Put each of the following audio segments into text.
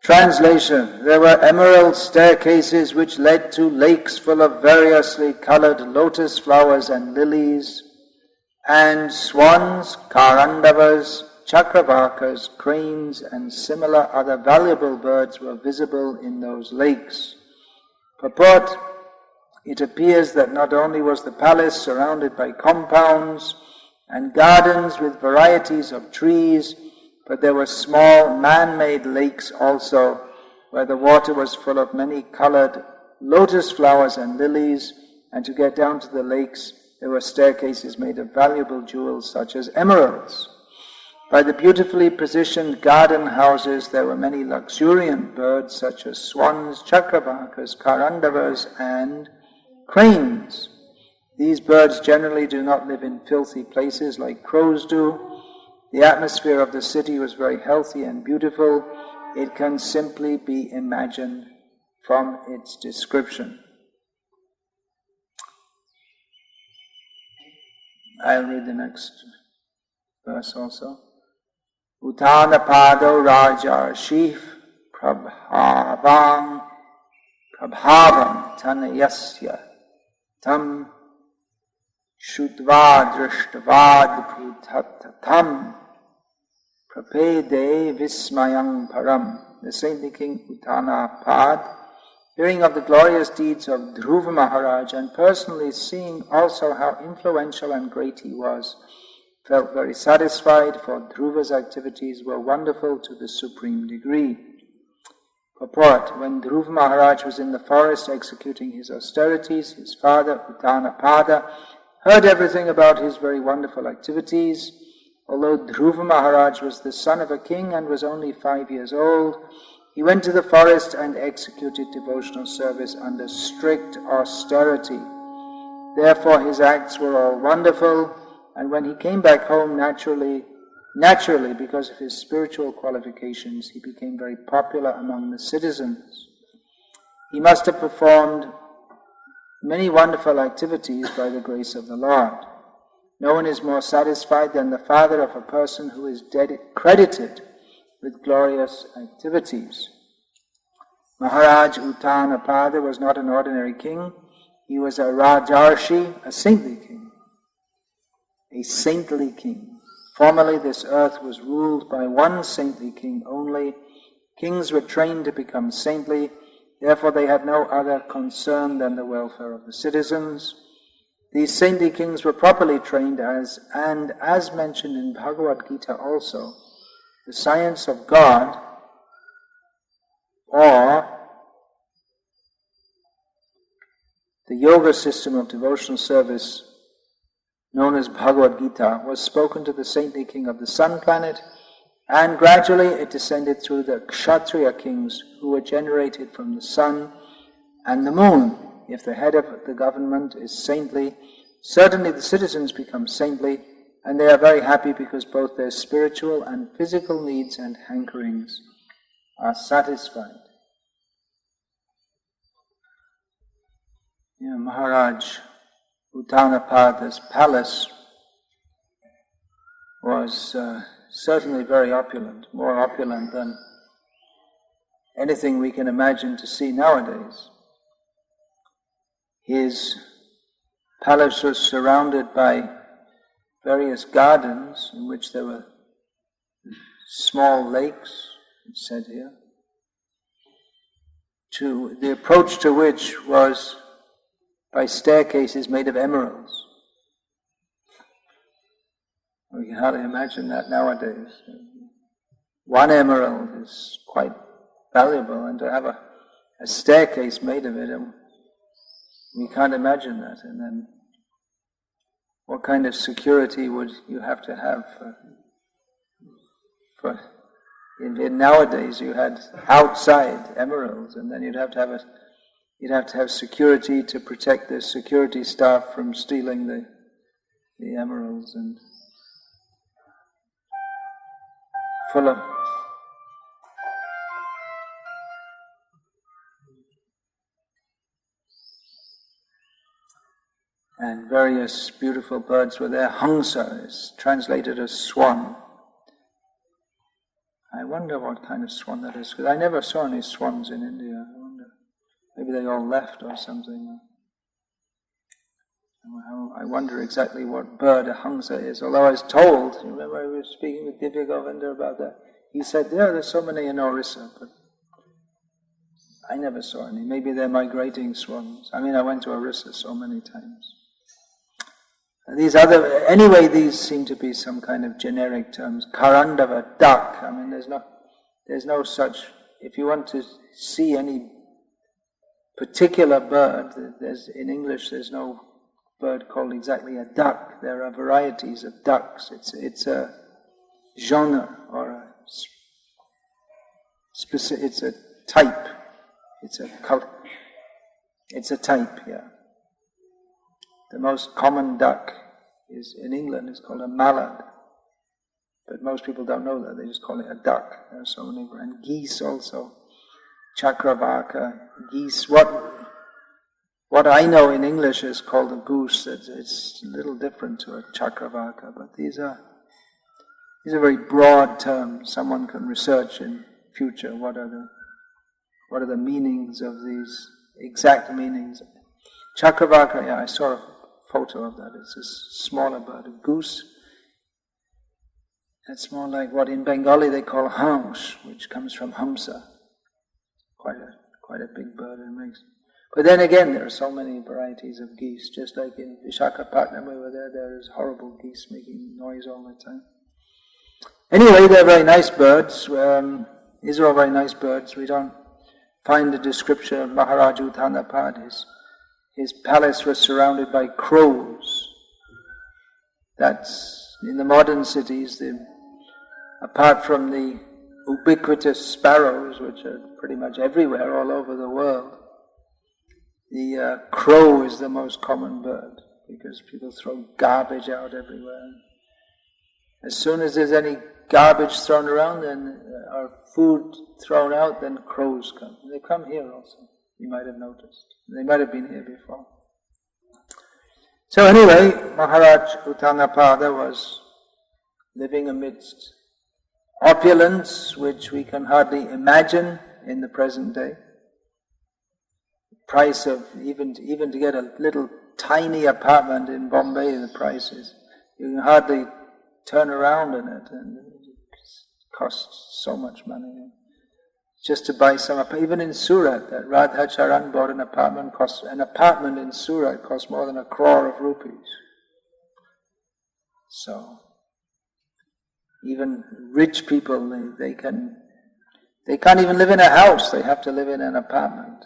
Translation. There were emerald staircases which led to lakes full of variously colored lotus flowers and lilies, and swans, karandavas, chakravarkas, cranes, and similar other valuable birds were visible in those lakes. Purport. It appears that not only was the palace surrounded by compounds and gardens with varieties of trees, but there were small man-made lakes also, where the water was full of many colored lotus flowers and lilies, and to get down to the lakes there were staircases made of valuable jewels such as emeralds. By the beautifully positioned garden houses there were many luxuriant birds such as swans, chakravarkas, karandavas, and cranes. These birds generally do not live in filthy places like crows do. The atmosphere of the city was very healthy and beautiful. It can simply be imagined from its description. I'll read the next verse also. Uttanapado Rajarshif Prabhavam Tanayasya Tam Shudva Drishtavad Bhutatam Prapede Vismayang Param. The saintly king Uttanapad, hearing of the glorious deeds of Dhruva Maharaj and personally seeing also how influential and great he was, felt very satisfied, for Dhruva's activities were wonderful to the supreme degree. Purport. When Dhruva Maharaj was in the forest executing his austerities, his father Uttanapada heard everything about his very wonderful activities. Although Dhruva Maharaj was the son of a king and was only 5 years old, he went to the forest and executed devotional service under strict austerity. Therefore his acts were all wonderful, and when he came back home naturally because of his spiritual qualifications, he became very popular among the citizens. He must have performed many wonderful activities by the grace of the Lord. No one is more satisfied than the father of a person who is credited with glorious activities. Maharaj Uttanapada was not an ordinary king. He was a Rajarshi, a saintly king. A saintly king. Formerly this earth was ruled by one saintly king only. Kings were trained to become saintly, therefore they had no other concern than the welfare of the citizens. These saintly kings were properly trained as mentioned in Bhagavad Gita also, the science of God, or the yoga system of devotional service known as Bhagavad Gita, was spoken to the saintly king of the sun planet, and gradually it descended through the Kshatriya kings who were generated from the sun and the moon. If the head of the government is saintly, certainly the citizens become saintly, and they are very happy because both their spiritual and physical needs and hankerings are satisfied. Maharaj Uttanapada's palace was certainly very opulent, more opulent than anything we can imagine to see nowadays. His palace was surrounded by various gardens in which there were small lakes, it's said here, to the approach to which was by staircases made of emeralds. We can hardly imagine that nowadays. One emerald is quite valuable, and to have a staircase made of it, we can't imagine that. And then what kind of security would you have to have for nowadays you had outside emeralds, and then you'd have to have security to protect the security staff from stealing the emeralds, and full of and various beautiful birds were there. Hangsa is translated as swan. I wonder wonder what kind of swan that is, because I never saw any swans in India. I wonder, maybe they all left or something. I wonder exactly what bird a hangsa is, although I was told, remember I was speaking with Divya Govinda about that, he said, yeah, there's so many in Orissa, but I never saw any. Maybe they're migrating swans. I mean, I went to Orissa so many times. Anyway, these seem to be some kind of generic terms. Karandava, duck. I mean, there's no such, if you want to see any particular bird, in English there's no bird called exactly a duck. There are varieties of ducks. It's a genre or a specific. It's a type. It's a type. Yeah. The most common duck in England is called a mallard, but most people don't know that. They just call it a duck. There are so many, and geese also. Chakravaka, geese. What I know in English is called a goose. It's a little different to a chakravaka, but these are very broad terms. Someone can research in future what are the meanings of these, exact meanings. Chakravaka, yeah, I saw a photo of that. It's a smaller bird, a goose. It's more like what in Bengali they call hams, which comes from hamsa. Quite a big bird it makes. But then again, there are so many varieties of geese. Just like in Visakhapatnam, we were there is horrible geese making noise all the time. Anyway, they're very nice birds. These are all very nice birds. We don't find the description of Maharaj Uttanapad. His palace was surrounded by crows. That's, in the modern cities, apart from the ubiquitous sparrows, which are pretty much everywhere all over the world, the crow is the most common bird, because people throw garbage out everywhere. As soon as there's any garbage thrown around, or food thrown out, then crows come. They come here also, you might have noticed. They might have been here before. So anyway, Maharaj Uttanapada was living amidst opulence which we can hardly imagine in the present day. Price of, even to get a little tiny apartment in Bombay, the price is, you can hardly turn around in it, and it costs so much money. Just to buy some, even in Surat, that Radha Charan bought an apartment in Surat cost more than 1 crore of rupees. So, even rich people, they can't even live in a house, they have to live in an apartment.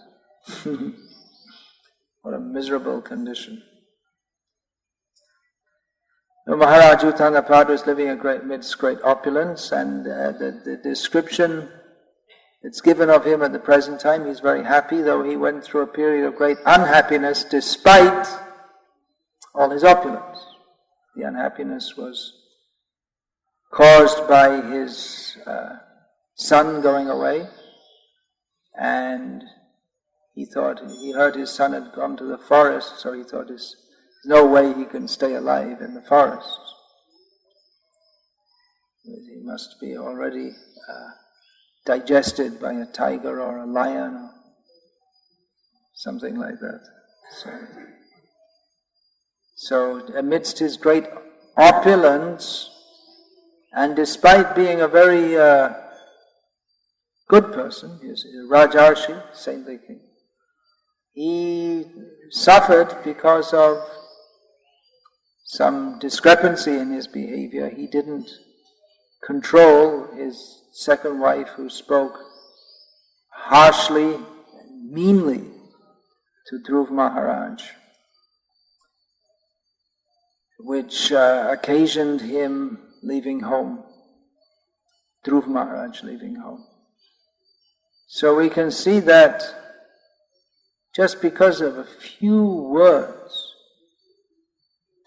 What a miserable condition. Maharaj Uttanapad was living amidst great opulence, and the description it's given of him at the present time, he's very happy, though he went through a period of great unhappiness despite all his opulence. The unhappiness was caused by his son going away, and he heard his son had gone to the forest, so he thought there's no way he can stay alive in the forest. He must be already digested by a tiger or a lion or something like that. So amidst his great opulence, and despite being a very good person, he's a Rajarshi, saintly king, he suffered because of some discrepancy in his behavior. He didn't control his second wife, who spoke harshly and meanly to Dhruv Maharaj, which occasioned him leaving home, Dhruv Maharaj leaving home. So we can see that just because of a few words,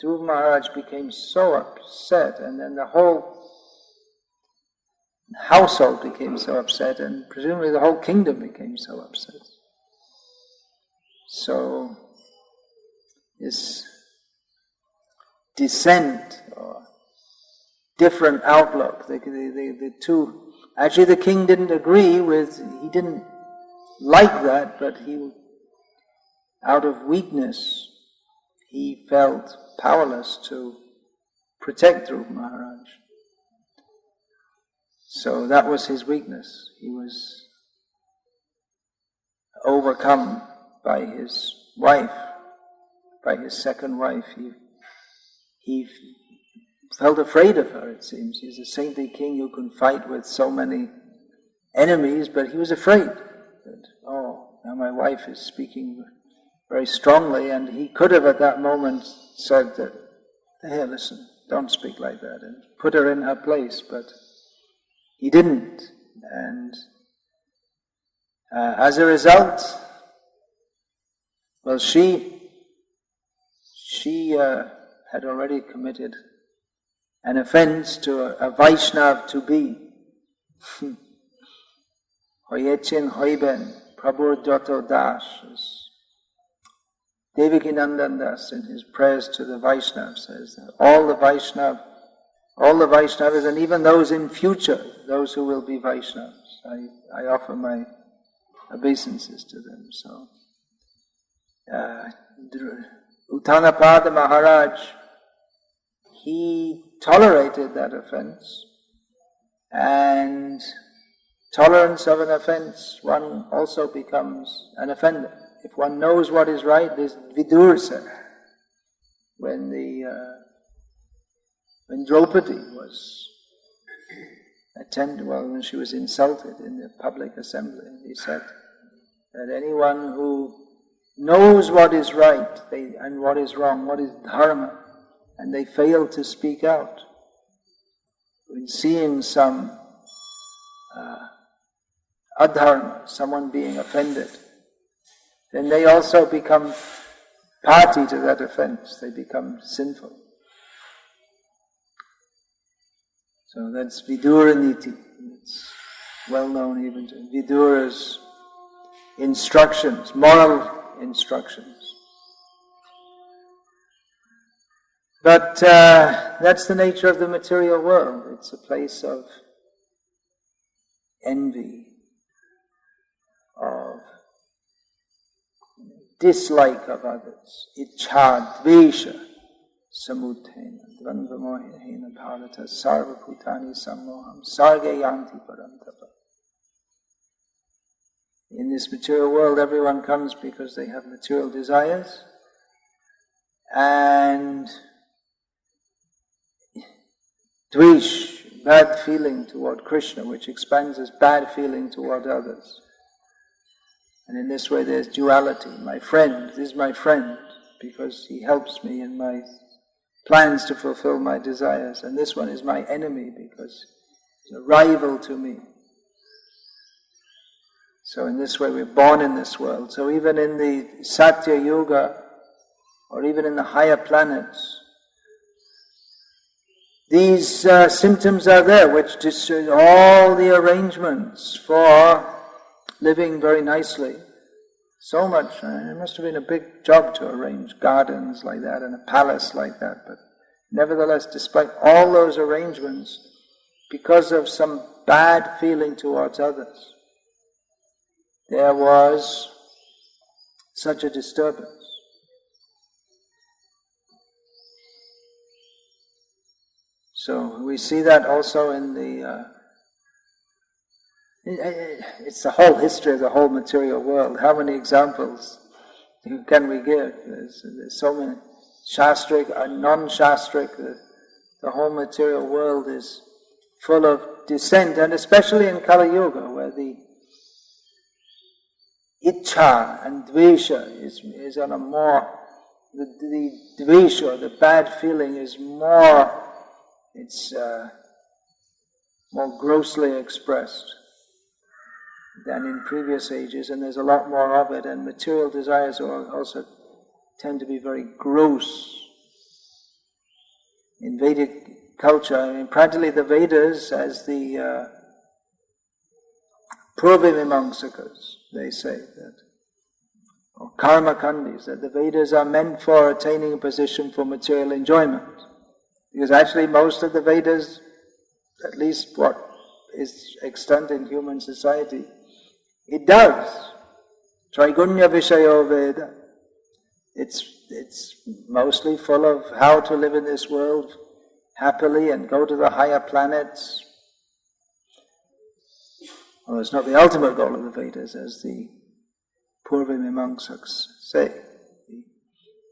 Dhruv Maharaj became so upset, and then the whole household became so upset, and presumably the whole kingdom became so upset. So this dissent or different outlook, the two Actually, the king didn't he didn't like that, but out of weakness, he felt powerless to protect Dhruva Maharaj. So that was his weakness. He was overcome by his wife, by his second wife. He felt afraid of her, it seems. He's a saintly king who can fight with so many enemies, but he was afraid that, now my wife is speaking very strongly, and he could have at that moment said that, hey, listen, don't speak like that, and put her in her place, but he didn't. And as a result, well, she had already committed an offense to a Vaishnav to be. Hoyechin Hoiben, Prabhu Joto Das, Devakinandan Das in his prayers to the Vaishnavas says that all the Vaishnavas, and even those in future, those who will be Vaishnavas, I offer my obeisances to them. So, Uttanapada Maharaj, he tolerated that offense, and tolerance of an offense, one also becomes an offender. If one knows what is right, this Vidur said, when Draupadi was when she was insulted in the public assembly, he said that anyone who knows what is right and what is wrong, what is dharma, and they fail to speak out, when seeing some adharma, someone being offended, then they also become party to that offense, they become sinful. So that's Vidura Niti. It's well known even to Vidura's instructions, moral instructions. But that's the nature of the material world. It's a place of envy, of dislike of others, ichha, dvesha, samudhena, dvandvamohena bharata, sarva bhutani sammoham, sarge yanti parantapa. In this material world, everyone comes because they have material desires, and dvesh, bad feeling toward Krishna, which expands as bad feeling toward others. And in this way there's duality. My friend, this is my friend because he helps me in my plans to fulfill my desires. And this one is my enemy because he's a rival to me. So in this way we're born in this world. So even in the Satya Yuga, or even in the higher planets, these symptoms are there which destroy all the arrangements for living very nicely. So much, it must have been a big job to arrange gardens like that and a palace like that, but nevertheless, despite all those arrangements, because of some bad feeling towards others, there was such a disturbance. So we see that also in it's the whole history of the whole material world. How many examples can we give? There's so many. Shastric and non-shastric, the whole material world is full of dissent, and especially in Kali Yuga, where the ichha and dvesha is on a more, the dvesha, the bad feeling is more, it's more grossly expressed than in previous ages, and there's a lot more of it, and material desires also tend to be very gross. In Vedic culture, practically the Vedas, as the Purvimimamsakas, they say that, or karma kandis, that the Vedas are meant for attaining a position for material enjoyment. Because actually most of the Vedas, at least what is extant in human society. It does. Traigunya Vishayo Veda. It's mostly full of how to live in this world happily and go to the higher planets. Well, it's not the ultimate goal of the Vedas, as the Purva-mimamsaks say. The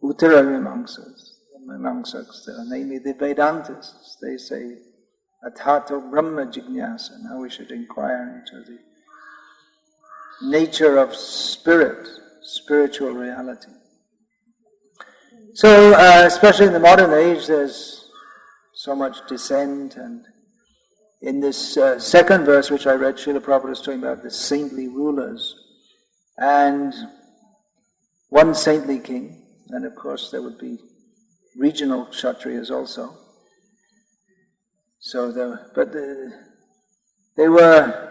Uttara-mimamsaks, namely the Vedantists, they say, Atato Brahma Jignasa. Now we should inquire into the nature of spirit, spiritual reality. So, especially in the modern age, there's so much dissent, and in this second verse which I read, Srila Prabhupada is talking about the saintly rulers, and one saintly king, and of course there would be regional Kshatriyas also. So, they were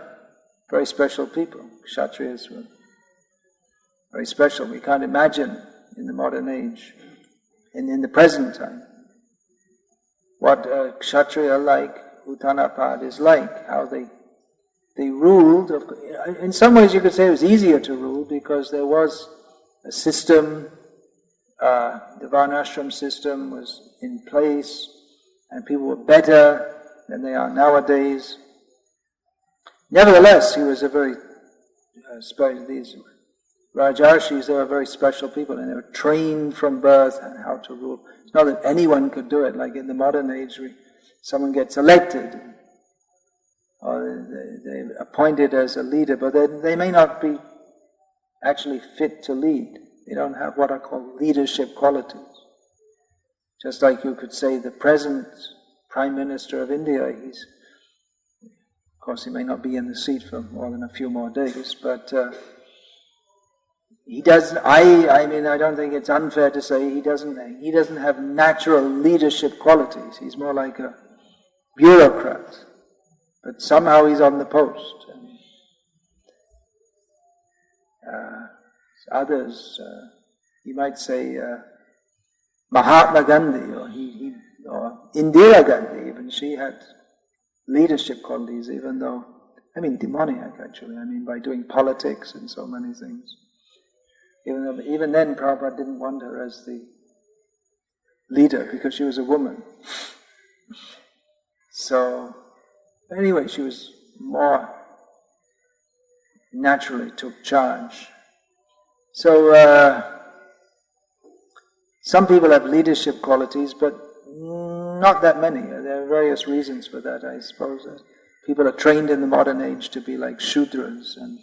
very special people. Kshatriyas were very special. We can't imagine in the modern age, in the present time, what a Kshatriya like Uttanapad is like, how they ruled. In some ways you could say it was easier to rule because there was a system, the Varnashram system was in place, and people were better than they are nowadays. Nevertheless, he was a very, these Rajarshis, they were very special people, and they were trained from birth on how to rule. It's not that anyone could do it, like in the modern age, someone gets elected, or they're appointed as a leader, but they may not be actually fit to lead. They don't have what are called leadership qualities. Just like you could say the present Prime Minister of India, of course he may not be in the seat for more than a few more days, but he doesn't, I don't think it's unfair to say he doesn't have natural leadership qualities. He's more like a bureaucrat, but somehow he's on the post. And, others, you might say Mahatma Gandhi, or Indira Gandhi, even she had leadership qualities, demoniac actually, by doing politics and so many things. Even then Prabhupada didn't want her as the leader because she was a woman. So, anyway, she was more naturally took charge. So, some people have leadership qualities, but not that many. There are various reasons for that, I suppose. People are trained in the modern age to be like Shudras, and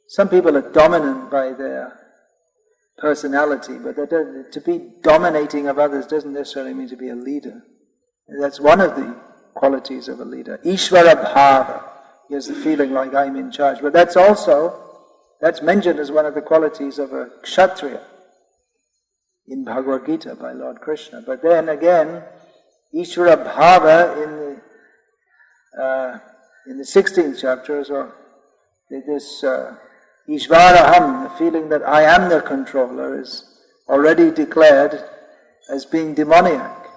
some people are dominant by their personality, but to be dominating of others doesn't necessarily mean to be a leader. That's one of the qualities of a leader. Ishvara bhava. He has the feeling like I'm in charge. But that's mentioned as one of the qualities of a kshatriya in Bhagavad Gita by Lord Krishna. But then again, Ishvara bhava in the 16th chapter as well, this Ishvaraham, the feeling that I am the controller, is already declared as being demoniac.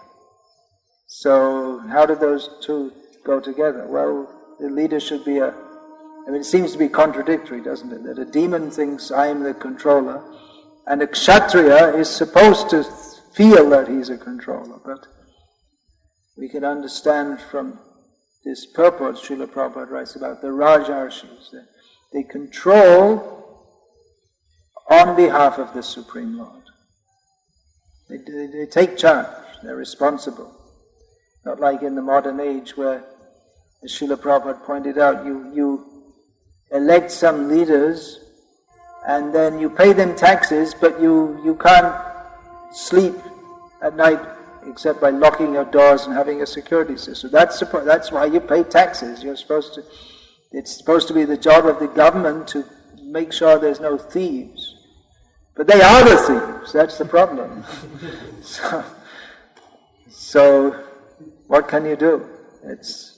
So how do those two go together? Well, the leader should be it seems to be contradictory, doesn't it? That a demon thinks I am the controller, and a kshatriya is supposed to feel that he's a controller. But we can understand from this purport, Srila Prabhupada writes about the Rajarshis, that they control on behalf of the Supreme Lord. They take charge, they're responsible. Not like in the modern age where, as Srila Prabhupada pointed out, you elect some leaders and then you pay them taxes, but you can't sleep at night except by locking your doors and having a security system. That's why you pay taxes. It's supposed to be the job of the government to make sure there's no thieves. But they are the thieves, that's the problem. So what can you do? It's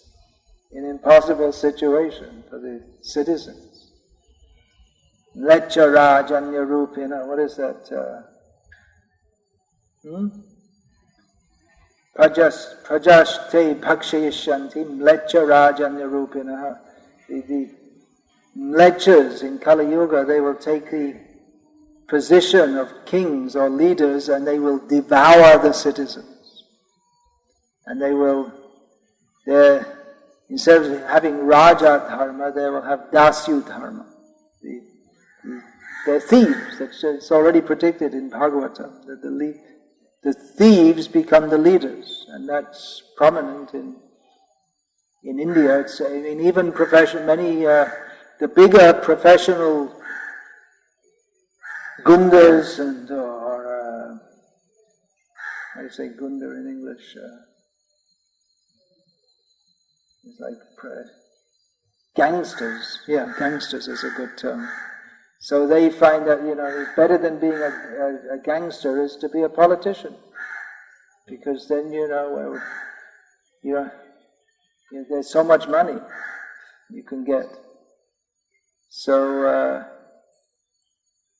an impossible situation for the citizens. Lecha Rajanya Rupina, what is that? Prajashte bhakshayishanti mlecha rajanya rupinaha. The mlechas in Kali Yuga, they will take the position of kings or leaders and they will devour the citizens. And they will, instead of having Raja Dharma, they will have Dasyu Dharma. They're thieves. It's already predicted in Bhagavatam that the thieves become the leaders, and that's prominent in India. Even the bigger professional gundas or how do you say gunda in English? It's like gangsters. Yeah, gangsters is a good term. So they find that, better than being a gangster is to be a politician. Because then, there's so much money you can get. So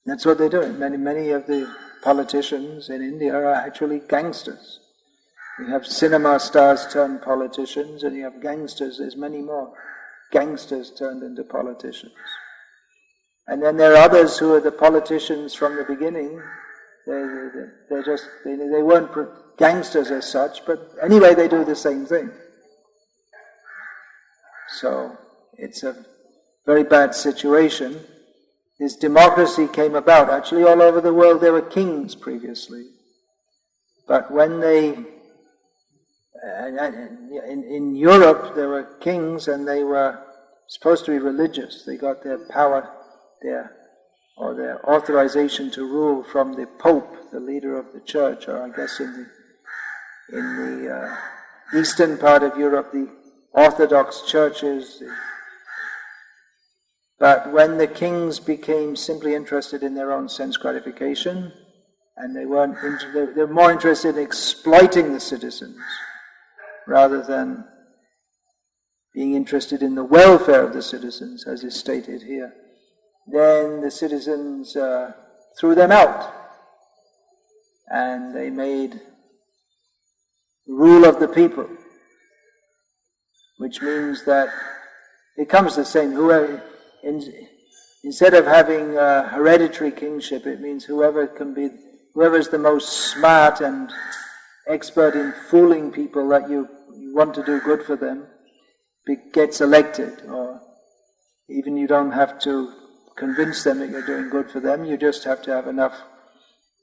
that's what they're doing. Many of the politicians in India are actually gangsters. You have cinema stars turned politicians, and you have gangsters. There's many more gangsters turned into politicians. And then there are others who are the politicians from the beginning. They weren't gangsters as such, but anyway they do the same thing. So it's a very bad situation. This democracy came about. Actually all over the world there were kings previously. But when in Europe there were kings and they were supposed to be religious. They got their power their authorization to rule from the Pope, the leader of the church, or I guess in the eastern part of Europe, the Orthodox churches. But when the kings became simply interested in their own sense gratification, and they were more interested in exploiting the citizens rather than being interested in the welfare of the citizens, as is stated here. Then the citizens threw them out, and they made rule of the people, which means that it comes the same. Instead of having hereditary kingship, it means whoever's the most smart and expert in fooling people that you want to do good for them gets elected, or even you don't have to convince them that you're doing good for them. You just have to have enough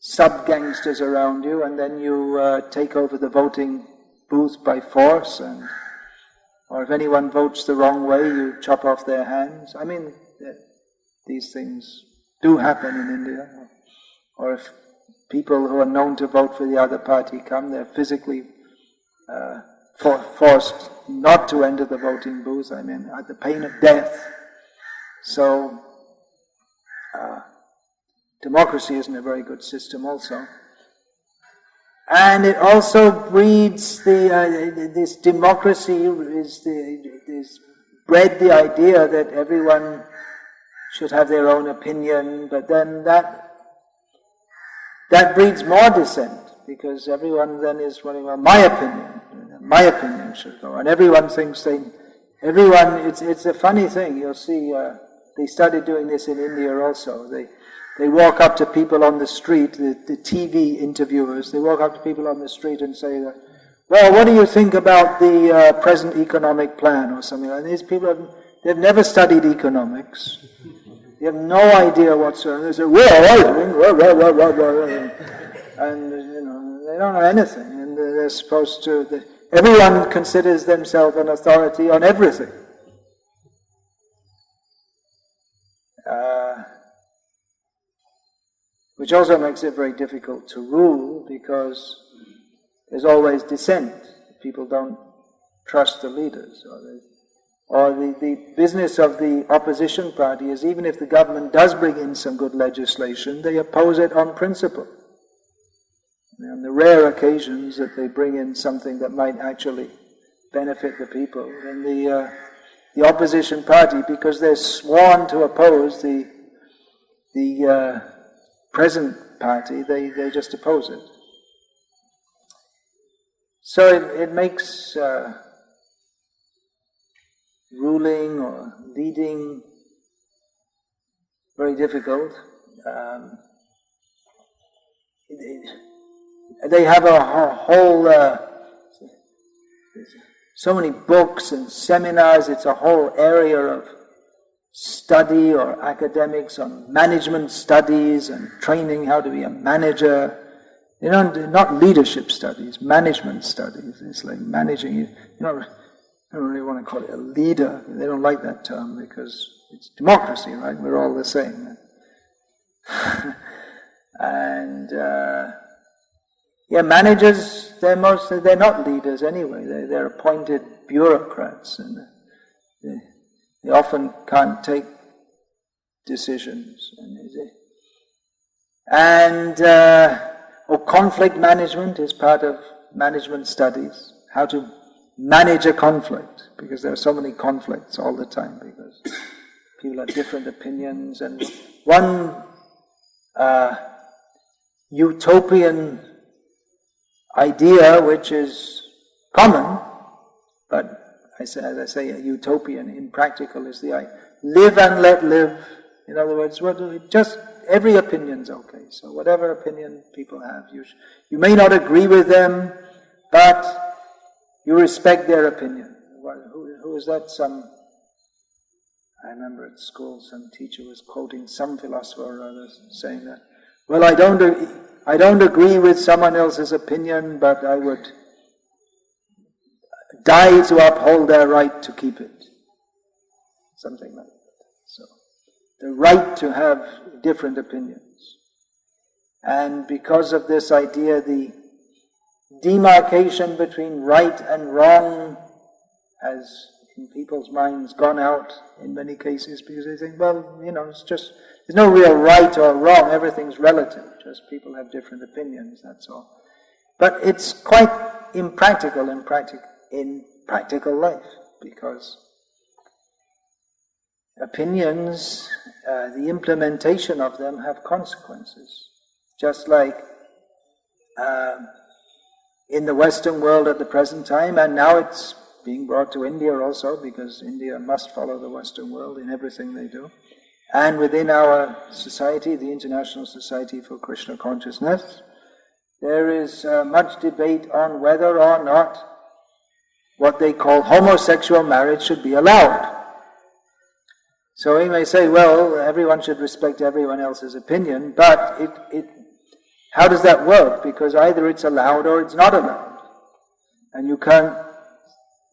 sub-gangsters around you, and then you take over the voting booth by force, or if anyone votes the wrong way, you chop off their hands. I mean, these things do happen in India. Or if people who are known to vote for the other party come, they're physically forced not to enter the voting booth, at the pain of death. So, democracy isn't a very good system also. And it also breeds this democracy is bred the idea that everyone should have their own opinion, but then that breeds more dissent, because everyone then is running, well, my opinion should go, and everyone thinks it's a funny thing. You'll see, they started doing this in India also. They walk up to people on the street, the TV interviewers, they walk up to people on the street and say, well, what do you think about the present economic plan or something? And these people, they've never studied economics. They have no idea whatsoever. They say, and they don't know anything. And they're supposed to, everyone considers themselves an authority on everything. Which also makes it very difficult to rule, because there's always dissent. People don't trust the leaders. Or the business of the opposition party is, even if the government does bring in some good legislation, they oppose it on principle. And on the rare occasions that they bring in something that might actually benefit the people, then the opposition party, because they're sworn to oppose the present party, they just oppose it. So it makes ruling or leading very difficult. They have a whole, so many books and seminars, it's a whole area of study or academics on management studies and training how to be a manager. You know, not leadership studies, management studies. It's like managing, I don't really want to call it a leader. They don't like that term because it's democracy, right? We're all the same. And managers, they're not leaders anyway. They're appointed bureaucrats, and they often can't take decisions. Or conflict management is part of management studies. How to manage a conflict, because there are so many conflicts all the time, because people have different opinions. And one utopian idea which is common, but as I say, a utopian, impractical, is the live and let live. In other words, just every opinion's okay. So whatever opinion people have, you may not agree with them, but you respect their opinion. Who is that? I remember at school some teacher was quoting some philosopher or other saying that, well, I don't agree with someone else's opinion, but I would die to uphold their right to keep it. Something like that. So, the right to have different opinions. And because of this idea, the demarcation between right and wrong has, in people's minds, gone out in many cases, because they think, well, it's just, there's no real right or wrong, everything's relative, just people have different opinions, that's all. But it's quite impractical in practical life, because opinions, the implementation of them have consequences. Just like in the Western world at the present time, and now it's being brought to India also, because India must follow the Western world in everything they do. And within our society, the International Society for Krishna Consciousness, there is much debate on whether or not what they call homosexual marriage should be allowed. So we may say, well, everyone should respect everyone else's opinion, but how does that work? Because either it's allowed or it's not allowed. And you can't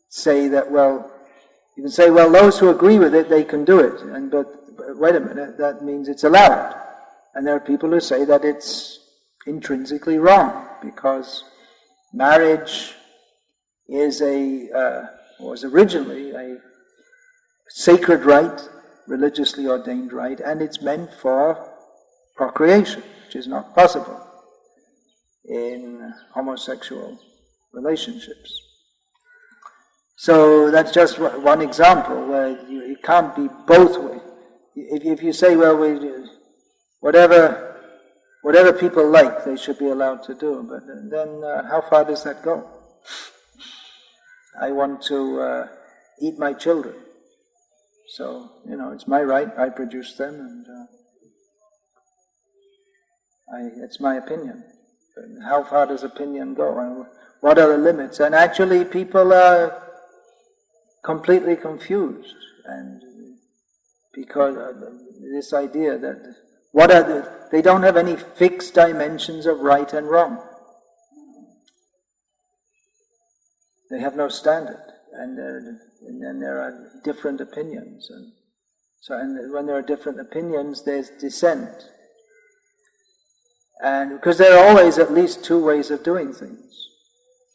say that, you can say, those who agree with it, they can do it. But wait a minute, that means it's allowed. And there are people who say that it's intrinsically wrong, because marriage was originally a sacred rite, religiously ordained rite, and it's meant for procreation, which is not possible in homosexual relationships. So that's just one example where it can't be both ways. If you say, whatever people like, they should be allowed to do, but then how far does that go? I want to eat my children. So, it's my right, I produce them, and it's my opinion. But how far does opinion go? And what are the limits? And actually people are completely confused, and because this idea that they don't have any fixed dimensions of right and wrong. They have no standard, and then there are different opinions, and when there are different opinions, there's dissent. And because there are always at least two ways of doing things,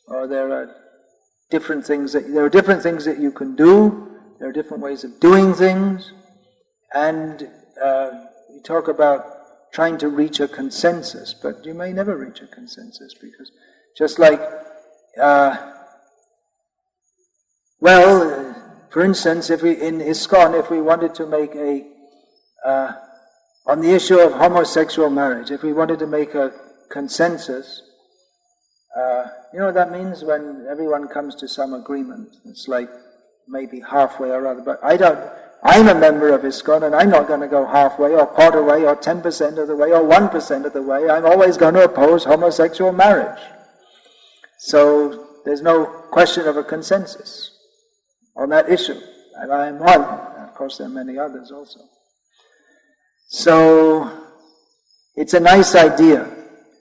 or there are different things that you can do. There are different ways of doing things, and you talk about trying to reach a consensus, but you may never reach a consensus, because just like for instance, in ISKCON, if we wanted to make on the issue of homosexual marriage, if we wanted to make a consensus, You know what that means? When everyone comes to some agreement, it's like maybe halfway or other. But I'm a member of ISKCON, and I'm not going to go halfway or quarter way or 10% of the way or 1% of the way. I'm always going to oppose homosexual marriage. So there's no question of a consensus on that issue. And I'm one. Of course, there are many others also. So it's a nice idea,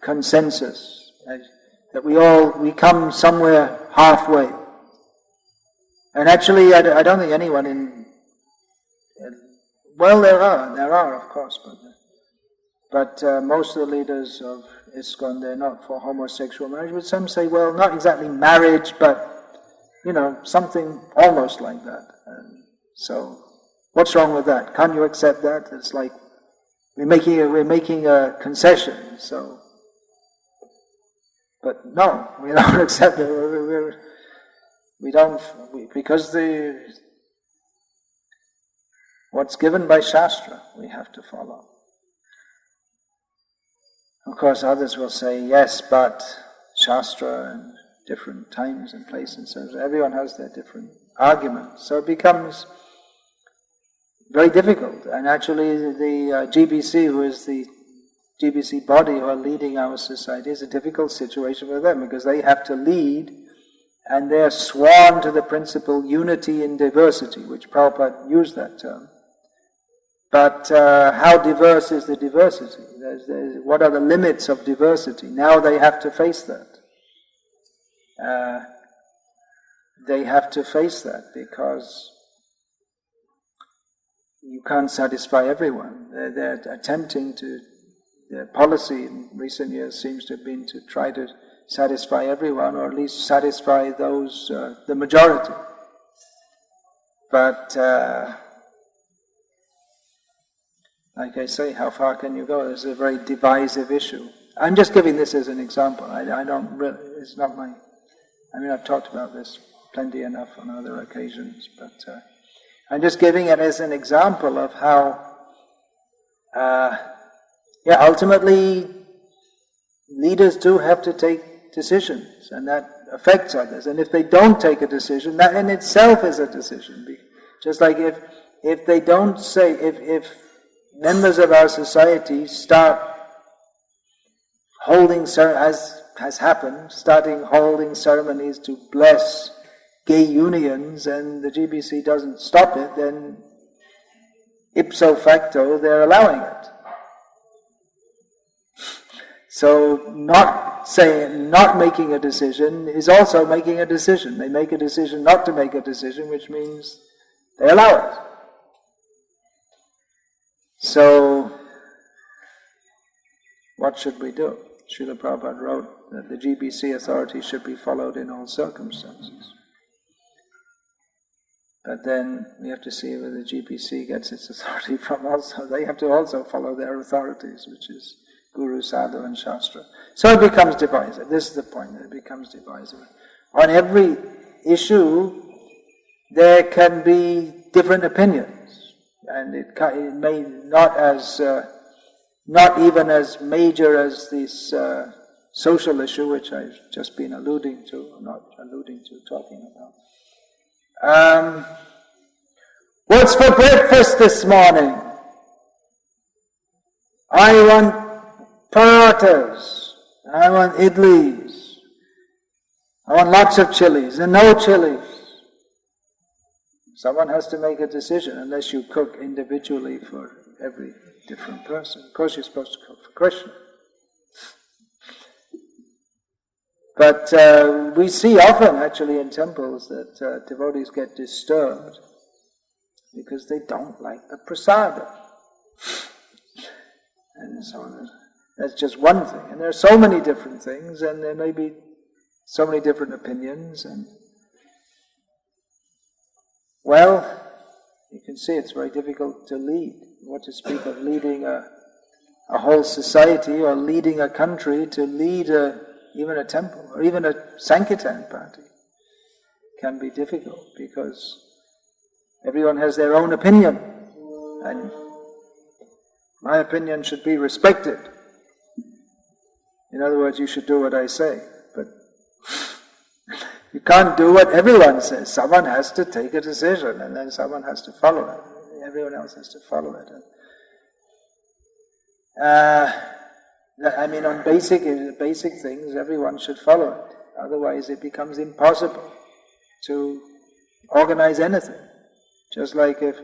consensus, that we come somewhere halfway. And actually, I don't think anyone well, there are of course, but most of the leaders of ISKCON, they're not for homosexual marriage. But some say, well, not exactly marriage, but something almost like that. And so, what's wrong with that? Can't you accept that? It's like we're making a concession. So, but no, we don't accept it. Because what's given by Shastra, we have to follow. Of course, others will say, yes, but Shastra and different times and places, so everyone has their different arguments. So it becomes very difficult. And actually the GBC, who is the GBC body who are leading our society, is a difficult situation for them because they have to lead, and they're sworn to the principle unity in diversity, which Prabhupada used that term. But how diverse is the diversity? What are the limits of diversity? Now they have to face that. They have to face that because you can't satisfy everyone. They're attempting to, their policy in recent years seems to have been to try to satisfy everyone, or at least satisfy those, the majority. But like I say, how far can you go? This is a very divisive issue. I'm just giving this as an example. I don't really, it's not my, I've talked about this plenty enough on other occasions, but I'm just giving it as an example of how, ultimately leaders do have to take decisions, and that affects others. And if they don't take a decision, that in itself is a decision. Just like if they don't say, if members of our society start holding, as has happened, starting holding ceremonies to bless gay unions, and the GBC doesn't stop it, then ipso facto they're allowing it. So not making a decision is also making a decision. They make a decision not to make a decision, which means they allow it. So, what should we do? Srila Prabhupada wrote that the GBC authority should be followed in all circumstances. But then we have to see where the GBC gets its authority from also. They have to also follow their authorities, which is Guru, Sadhu and Shastra. So it becomes divisive. This is the point, that it becomes divisive. On every issue, there can be different opinions. And it may not even as major as this social issue, which I've just been talking about. What's for breakfast this morning? I want parathas. I want idlis. I want lots of chilies and no chilies. Someone has to make a decision, unless you cook individually for every different person. Of course, you're supposed to cook for Krishna. But we see often, actually, in temples that devotees get disturbed because they don't like the prasada. And so on. That's just one thing. And there are so many different things, and there may be so many different opinions, and well, you can see it's very difficult to lead. What to speak of leading a whole society, or leading a country, to lead even a temple, or even a Sankirtan party, can be difficult, because everyone has their own opinion, and my opinion should be respected. In other words, you should do what I say, but can't do what everyone says. Someone has to take a decision, and then someone has to follow it. Everyone else has to follow it. On basic things, everyone should follow it. Otherwise, it becomes impossible to organize anything. Just like if,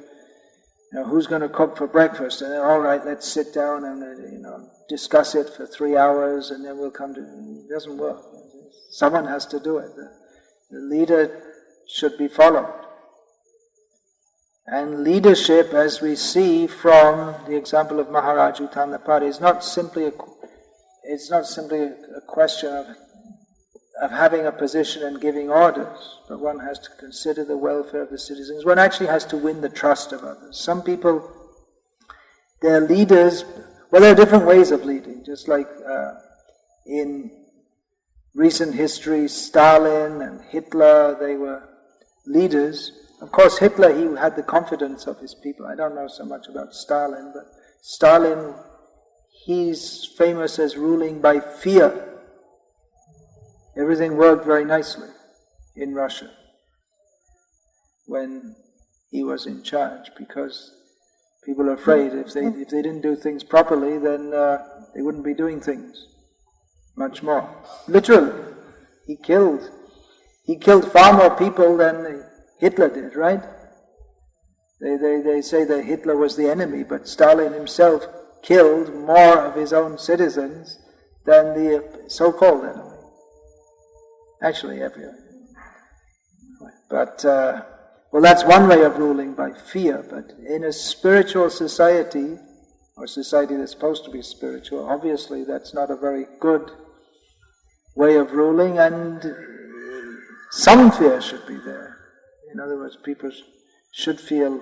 who's going to cook for breakfast? And then, all right, let's sit down and discuss it for 3 hours, and then we'll come to. It doesn't work. Someone has to do it. The leader should be followed. And leadership, as we see from the example of Maharaj Uttanapad, is not simply a question of having a position and giving orders, but one has to consider the welfare of the citizens. One actually has to win the trust of others. Some people, they're leaders. Well, there are different ways of leading, just like in recent history, Stalin and Hitler, they were leaders. Of course, Hitler, he had the confidence of his people. I don't know so much about Stalin, but Stalin, he's famous as ruling by fear. Everything worked very nicely in Russia when he was in charge, because people are afraid if they didn't do things properly, then they wouldn't be doing things much more. Literally, he killed far more people than Hitler did, right? They say that Hitler was the enemy, but Stalin himself killed more of his own citizens than the so-called enemy. Actually, everyone. But, that's one way of ruling, by fear. But in a spiritual society, or society that's supposed to be spiritual, obviously that's not a very good way of ruling, and some fear should be there. In other words, people should feel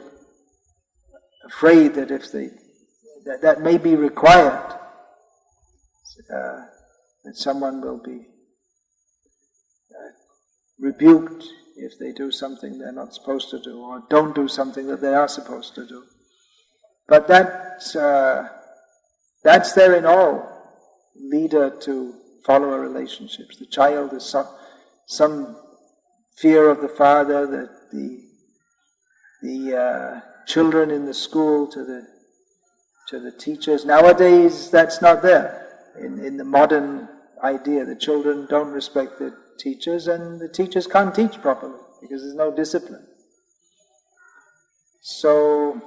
afraid that that may be required, that someone will be rebuked if they do something they're not supposed to do, or don't do something that they are supposed to do. But that's there in all leader to follower relationships. The child is some fear of the father, the children in the school to the teachers. Nowadays, that's not there. In the modern idea, the children don't respect the teachers, and the teachers can't teach properly because there's no discipline. So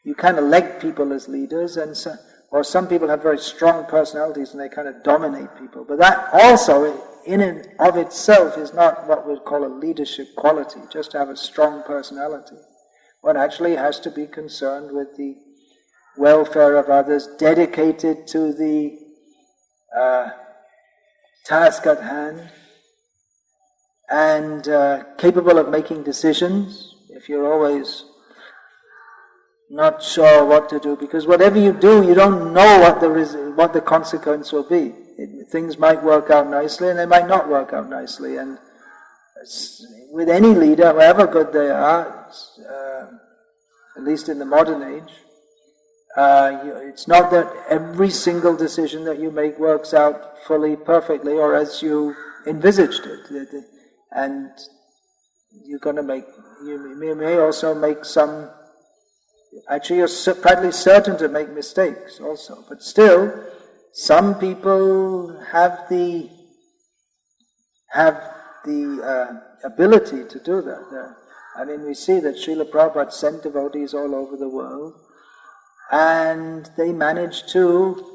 you kind of elect people as leaders, or some people have very strong personalities and they kind of dominate people. But that also, in and of itself, is not what we'd call a leadership quality, just to have a strong personality. One actually has to be concerned with the welfare of others, dedicated to the task at hand, and capable of making decisions. If you're always not sure what to do, because whatever you do, you don't know what the consequence will be. Things might work out nicely, and they might not work out nicely. And with any leader, however good they are, at least in the modern age, it's not that every single decision that you make works out fully, perfectly, or as you envisaged it. And you may also make some. Actually, you're practically certain to make mistakes also. But still, some people have the ability to do that. We see that Srila Prabhupada sent devotees all over the world, and they managed to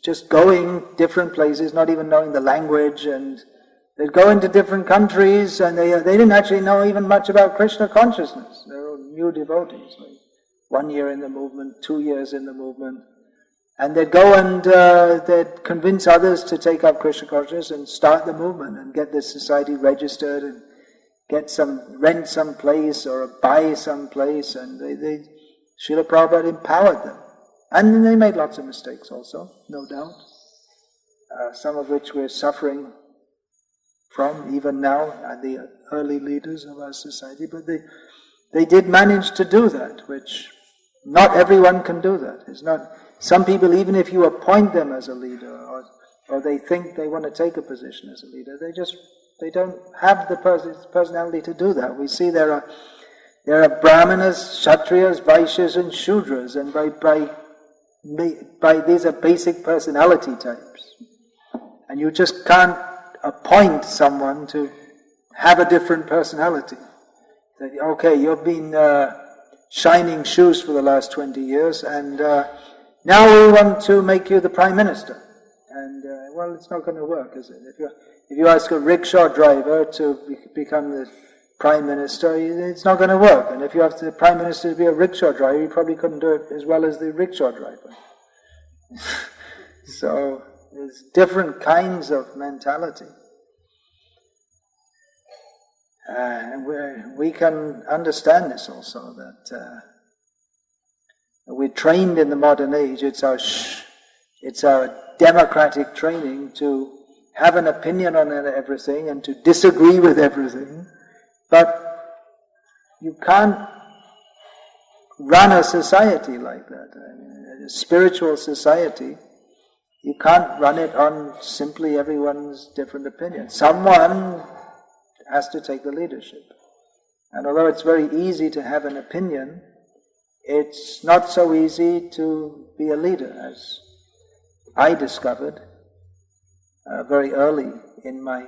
just going different places, not even knowing the language, and they'd go into different countries, and they didn't actually know even much about Krishna consciousness. They were new devotees, like 1 year in the movement, 2 years in the movement, and they'd go and they'd convince others to take up Krishna consciousness and start the movement and get the society registered and rent some place or buy some place, and Srila Prabhupada empowered them. And then they made lots of mistakes also, no doubt, some of which we're suffering from even now, the early leaders of our society, but they did manage to do that, which not everyone can do that. It's not, some people, even if you appoint them as a leader, or or they think they want to take a position as a leader. They don't have the personality to do that. We see there are brahmanas, kshatriyas, vaishyas, and shudras, and by these are basic personality types, and you just can't appoint someone to have a different personality. That, okay, you've been shining shoes for the last 20 years, and now we want to make you the Prime Minister. And, well, it's not going to work, is it? If you ask a rickshaw driver to become the Prime Minister, it's not going to work. And if you ask the Prime Minister to be a rickshaw driver, he probably couldn't do it as well as the rickshaw driver. So, there's different kinds of mentality. And we can understand this also, that we're trained in the modern age. It's our democratic training to have an opinion on everything and to disagree with everything, but you can't run a society like that. I mean, a spiritual society, you can't run it on simply everyone's different opinion. Someone has to take the leadership. And although it's very easy to have an opinion, it's not so easy to be a leader, as I discovered very early in my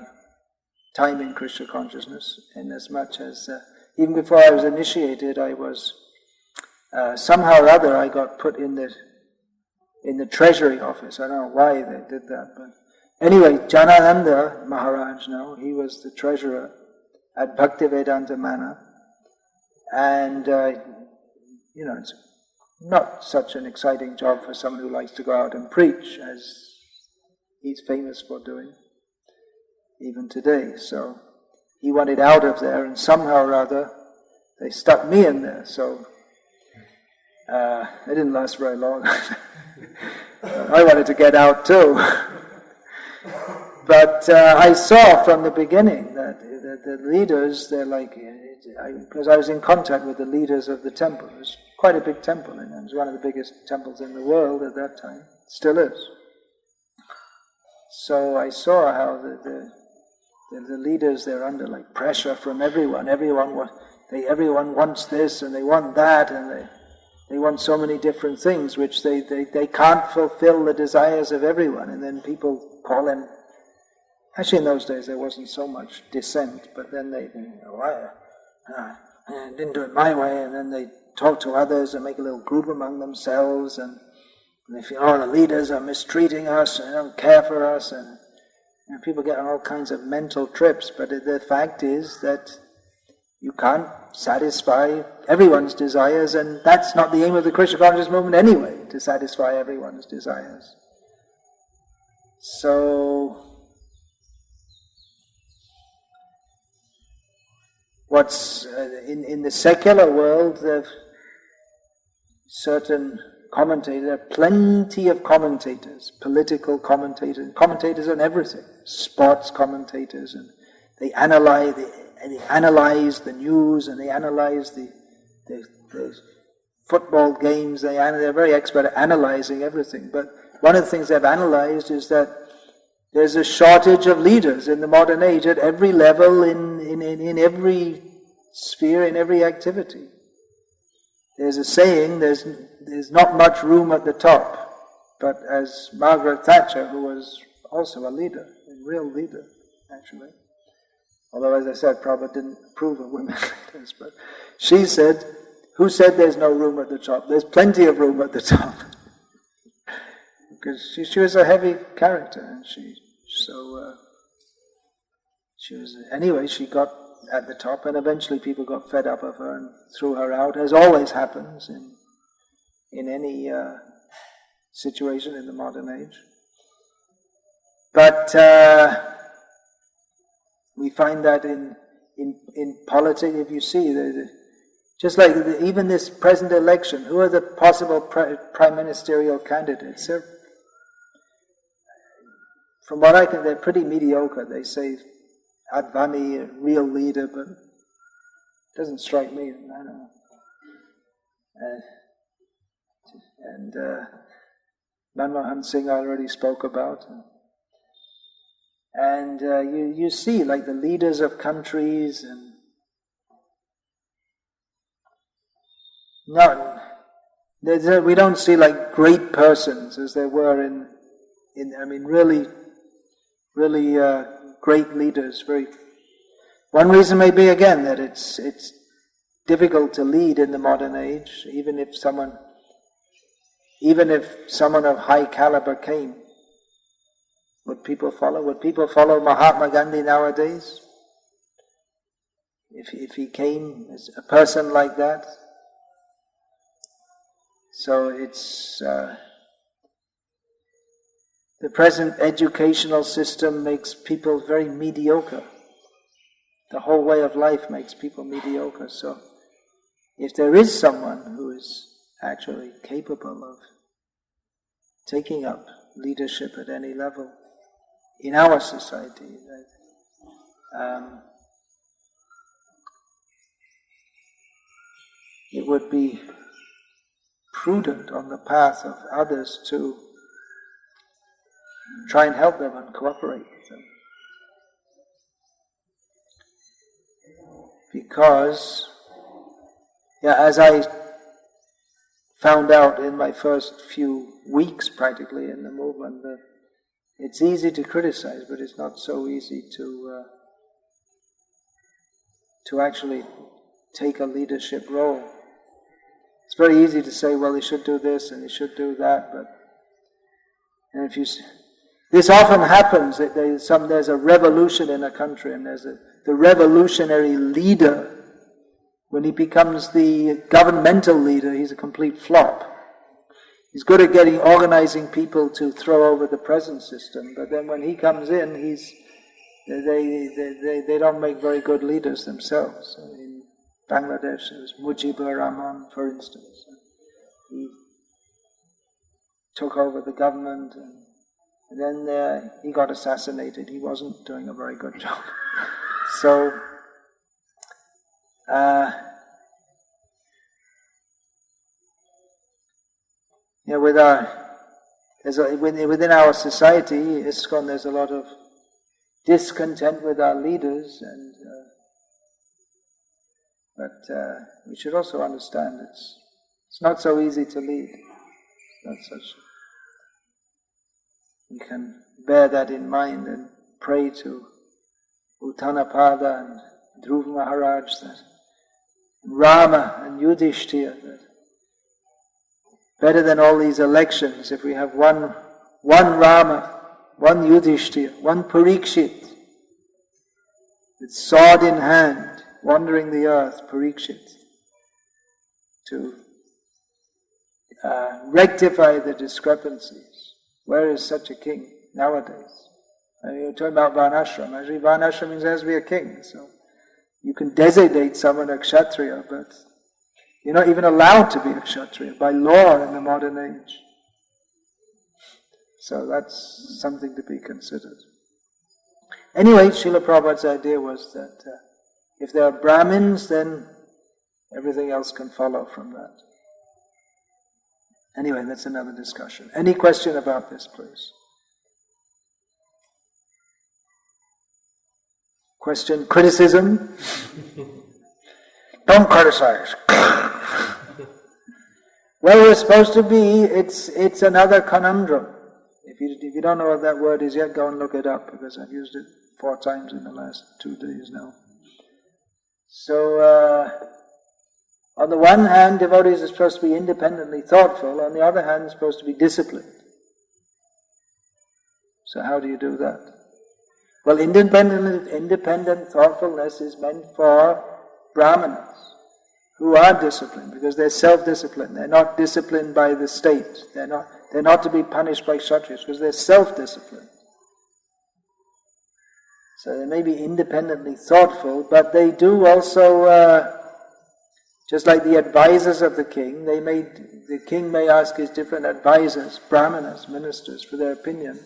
time in Krishna consciousness, in as much as even before I was initiated, I was somehow or other I got put in the treasury office. I don't know why they did that, but anyway, Janananda Maharaj, now he was the treasurer at Bhaktivedanta Mana, and it's not such an exciting job for someone who likes to go out and preach, as he's famous for doing, even today. So he wanted out of there, and somehow or other they stuck me in there. So it didn't last very long. I wanted to get out too. But I saw from the beginning that the leaders, they're like, because I was in contact with the leaders of the temple. It was quite a big temple, and it was one of the biggest temples in the world at that time. Still is. So I saw how the leaders, they're under like pressure from everyone. Everyone wants this and they want that, and they want so many different things which they can't fulfill the desires of everyone. And then people call them. Actually, in those days there wasn't so much dissent, but then they didn't do it my way, and then they talk to others and make a little group among themselves, and they feel, the leaders are mistreating us and they don't care for us, and people get on all kinds of mental trips. But the fact is that you can't satisfy everyone's desires, and that's not the aim of the Krishna consciousness movement anyway, to satisfy everyone's desires. So what's in the secular world, there are certain commentators, there are plenty of commentators, political commentators on everything, sports commentators, and they analyze the news, and they analyze the football games. They're very expert at analyzing everything. But one of the things they've analyzed is that there's a shortage of leaders in the modern age at every level, in every sphere, in every activity. There's a saying, there's not much room at the top. But as Margaret Thatcher, who was also a leader, a real leader, actually, although as I said, Prabhupada didn't approve of women leaders, but she said, who said there's no room at the top? There's plenty of room at the top. Because she was a heavy character, and she got at the top, and eventually people got fed up of her and threw her out, as always happens in any situation in the modern age. But we find that in politics, if you see, just like even this present election, who are the possible prime ministerial candidates? From what I think, they're pretty mediocre. They say Advani, a real leader, but it doesn't strike me. I don't know. And Manmohan Singh I already spoke about. And you see like the leaders of countries and we don't see like great persons as there were in really great leaders. One reason may be again that it's difficult to lead in the modern age, even if someone of high caliber came. Would people follow? Would people follow Mahatma Gandhi nowadays? If he came as a person like that? So it's the present educational system makes people very mediocre. The whole way of life makes people mediocre. So if there is someone who is actually capable of taking up leadership at any level in our society, it would be prudent on the path of others to try and help them and cooperate with them. Because, as I found out in my first few weeks practically in the movement, that it's easy to criticize, but it's not so easy to actually take a leadership role. It's very easy to say, well, he should do this and he should do that, but this often happens. That there's a revolution in a country, and the revolutionary leader. When he becomes the governmental leader, he's a complete flop. He's good at organizing people to throw over the present system, but then when he comes in, they don't make very good leaders themselves. In Bangladesh, there was Mujibur Rahman, for instance. He took over the government, and then he got assassinated. He wasn't doing a very good job. So, within our society, ISKCON, there's a lot of discontent with our leaders, but we should also understand it's not so easy to lead. We can bear that in mind and pray to Uttanapada and Dhruva Maharaj, that Rama and Yudhishthira, that better than all these elections, if we have one Rama, one Yudhishthira, one Parikshit, with sword in hand, wandering the earth, Parikshit, to rectify the discrepancies. Where is such a king nowadays? You're talking about Varnashram. Actually, Varnashram means there has to be a king. So you can designate someone a Kshatriya, but you're not even allowed to be a Kshatriya by law in the modern age. So that's something to be considered. Anyway, Srila Prabhupada's idea was that if there are Brahmins, then everything else can follow from that. Anyway, that's another discussion. Any question about this, please? Question? Criticism? Don't criticize. Well, we're supposed to be, it's another conundrum. If you don't know what that word is yet, go and look it up, because I've used it 4 times in the last 2 days now. So, on the one hand, devotees are supposed to be independently thoughtful, on the other hand, they're supposed to be disciplined. So how do you do that? Well, independent thoughtfulness is meant for Brahmanas, who are disciplined, because they're self-disciplined. They're not disciplined by the state. They're not to be punished by Kshatriyas, because they're self-disciplined. So they may be independently thoughtful, but they do also, just like the advisors of the king, the king may ask his different advisors, brahmanas, ministers, for their opinion,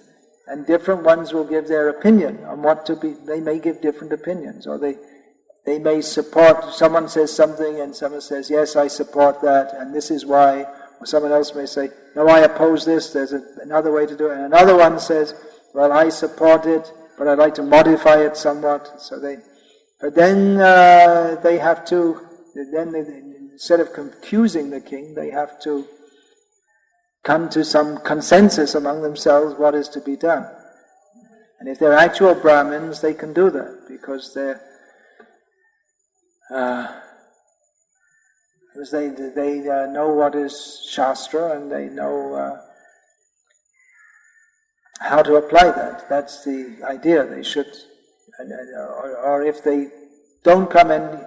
and different ones will give their opinion on what to be. They may give different opinions, or they may support, someone says something and someone says, yes, I support that, and this is why. Or someone else may say, no, I oppose this, there's another way to do it. And another one says, well, I support it, but I'd like to modify it somewhat. But then they have to, instead of accusing the king, they have to come to some consensus among themselves what is to be done. And if they're actual Brahmins, they can do that, because they know what is Shastra, and they know how to apply that. That's the idea. They should, or if they don't come and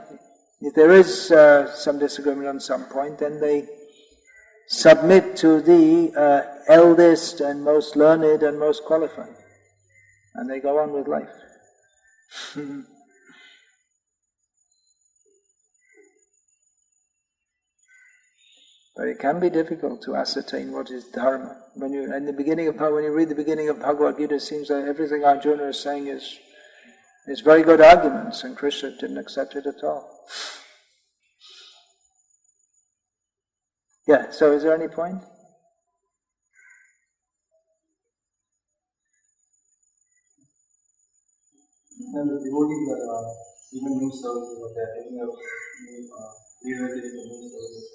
if there is some disagreement on some point, then they submit to the eldest and most learned and most qualified, and they go on with life. But it can be difficult to ascertain what is dharma. When you read the beginning of Bhagavad Gita, it seems that everything Arjuna is saying is very good arguments, and Krishna didn't accept it at all. Yeah, so is there any point? And the devotees are even new services, or they are taking up new services.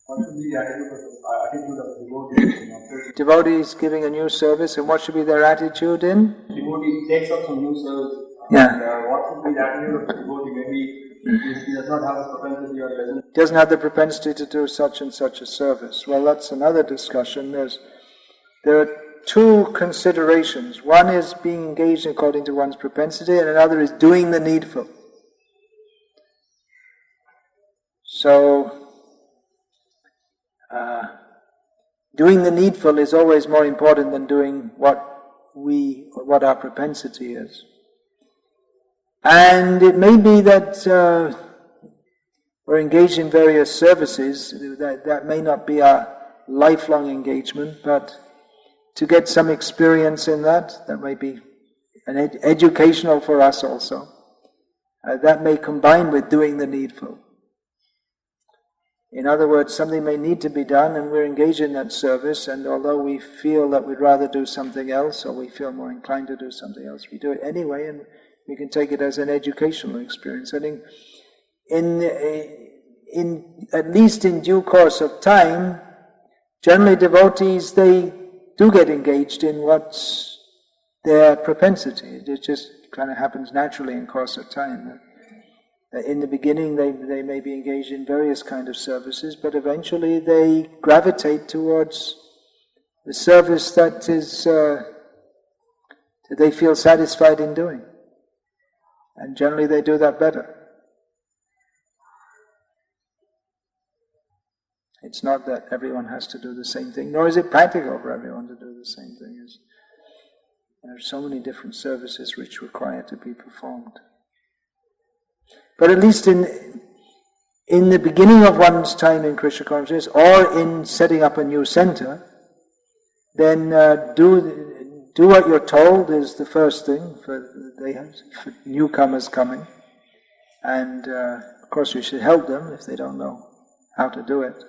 What should be the attitude of devotees? Devotees giving a new service, and what should be their attitude in? Devotee takes up some new service. Yeah. And, what should be the attitude of the devotee? Maybe he does not have the propensity or doesn't have the propensity to do such and such a service. Well, that's another discussion. There are two considerations. One is being engaged according to one's propensity, and another is doing the needful. So, doing the needful is always more important than doing what our propensity is. And it may be that we're engaged in various services, that may not be our lifelong engagement, but to get some experience in that may be educational for us also. That may combine with doing the needful. In other words, something may need to be done, and we're engaged in that service, and although we feel that we'd rather do something else, or we feel more inclined to do something else, we do it anyway, and we can take it as an educational experience. I think at least in due course of time, generally devotees, they do get engaged in what's their propensity. It just kind of happens naturally in course of time. In the beginning, they may be engaged in various kind of services, but eventually they gravitate towards the service that they feel satisfied in doing. And generally they do that better. It's not that everyone has to do the same thing, nor is it practical for everyone to do the same thing. There are so many different services which require to be performed. But at least in the beginning of one's time in Krishna consciousness, or in setting up a new center, then do what you're told is the first thing for newcomers coming. And of course you should help them if they don't know how to do it.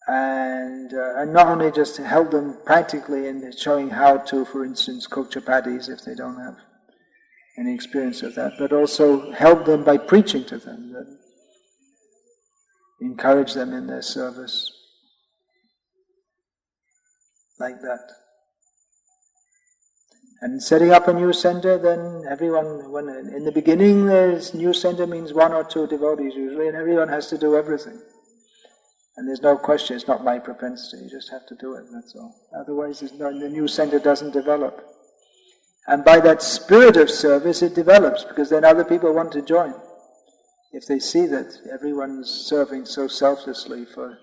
And not only just to help them practically in showing how to, for instance, cook chapatis if they don't have any experience of that, but also help them by preaching to them, encourage them in their service, like that. And setting up a new center, then everyone, when in the beginning there's new center means one or two devotees usually, and everyone has to do everything. And there's no question, it's not my propensity, you just have to do it, that's all. Otherwise the new center doesn't develop. And by that spirit of service it develops, because then other people want to join. If they see that everyone's serving so selflessly for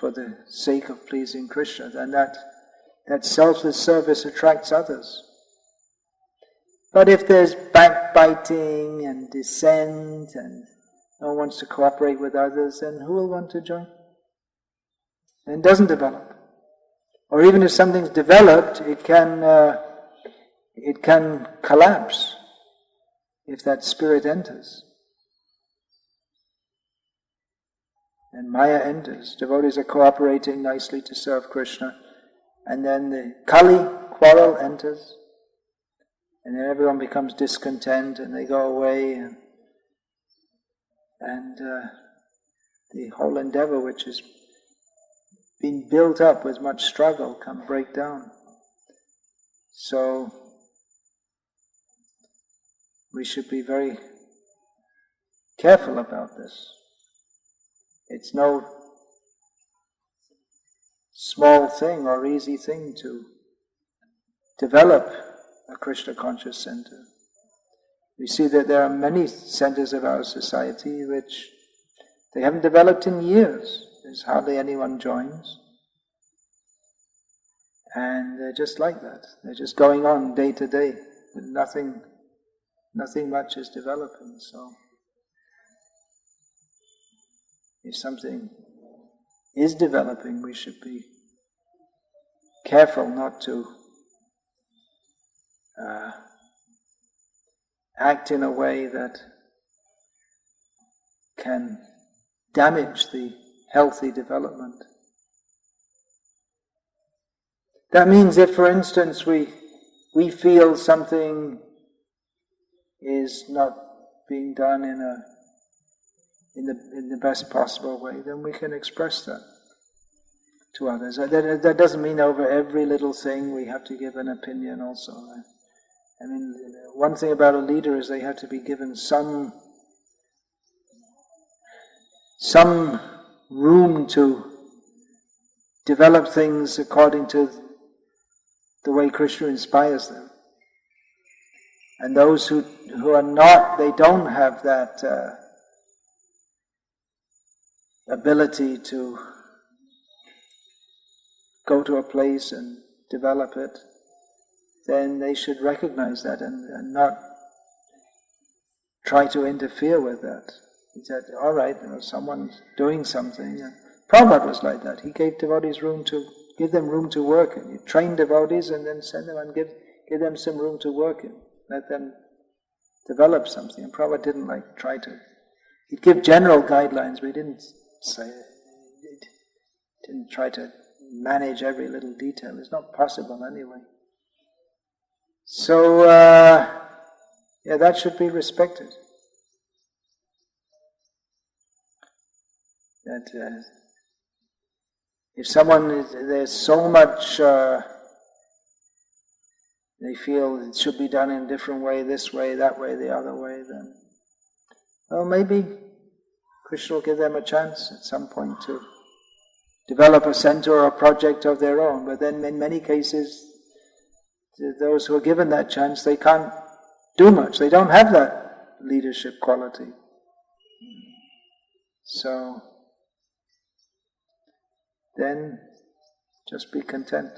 the sake of pleasing Krishna, then that selfless service attracts others. But if there's backbiting and dissent and no one wants to cooperate with others, then who will want to join? And it doesn't develop. Or even if something's developed, it can collapse if that spirit enters. And Maya enters. Devotees are cooperating nicely to serve Krishna. And then the Kali, quarrel, enters. and then everyone becomes discontent and they go away, and the whole endeavor, which has been built up with much struggle, can break down. So we should be very careful about this. It's no small thing or easy thing to develop a Krishna conscious center. We see that there are many centers of our society which they haven't developed in years. There's hardly anyone joins. And they're just like that. They're just going on day to day. Nothing much is developing. So if something is developing, we should be careful not to act in a way that can damage the healthy development. That means if, for instance, we feel something is not being done in the best possible way, then we can express that to others. That doesn't mean over every little thing we have to give an opinion also. I mean, one thing about a leader is they have to be given some room to develop things according to the way Krishna inspires them. And those who are not, they don't have that ability to go to a place and develop it, then they should recognize that and not try to interfere with that. He said, all right, someone's doing something. Prabhupada was like that. He gave devotees give them room to work in. He trained devotees and then send them and give them some room to work in. Let them develop something. And Prabhupada didn't try to. He'd give general guidelines, but he didn't try to manage every little detail. It's not possible anyway. So, that should be respected. That if someone there's so much they feel it should be done in a different way, this way, that way, the other way, then maybe Krishna will give them a chance at some point to develop a center or a project of their own. But then in many cases, those who are given that chance, they can't do much. They don't have that leadership quality. So then just be content.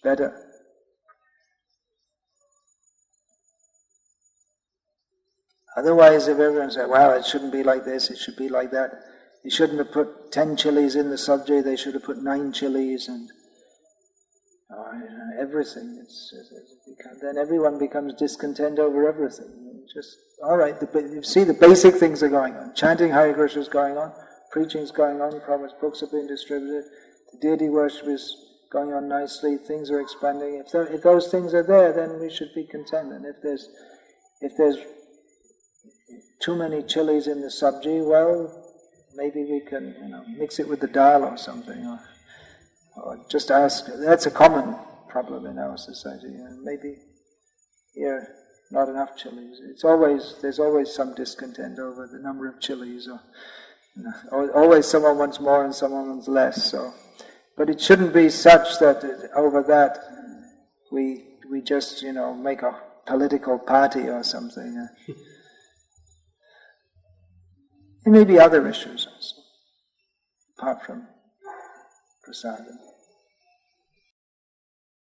Better. Otherwise, if everyone says, well, it shouldn't be like this, it should be like that, they shouldn't have put 10 chilies in the subject, they should have put 9 chilies, and everything. Then everyone becomes discontent over everything. Just, all right, you see the basic things are going on. Chanting Hare Krishna is going on, preaching is going on, Prabhupada's books are being distributed, the deity worship is going on nicely, things are expanding. If those things are there, then we should be content. And if there's too many chilies in the sabji, well, maybe we can mix it with the dal or something, or just ask. That's a common problem in our society. Maybe here not enough chilies. There's always some discontent over the number of chilies, or always someone wants more and someone wants less. But it shouldn't be such that over that we just make a political party or something. There may be other issues also, apart from prasadam.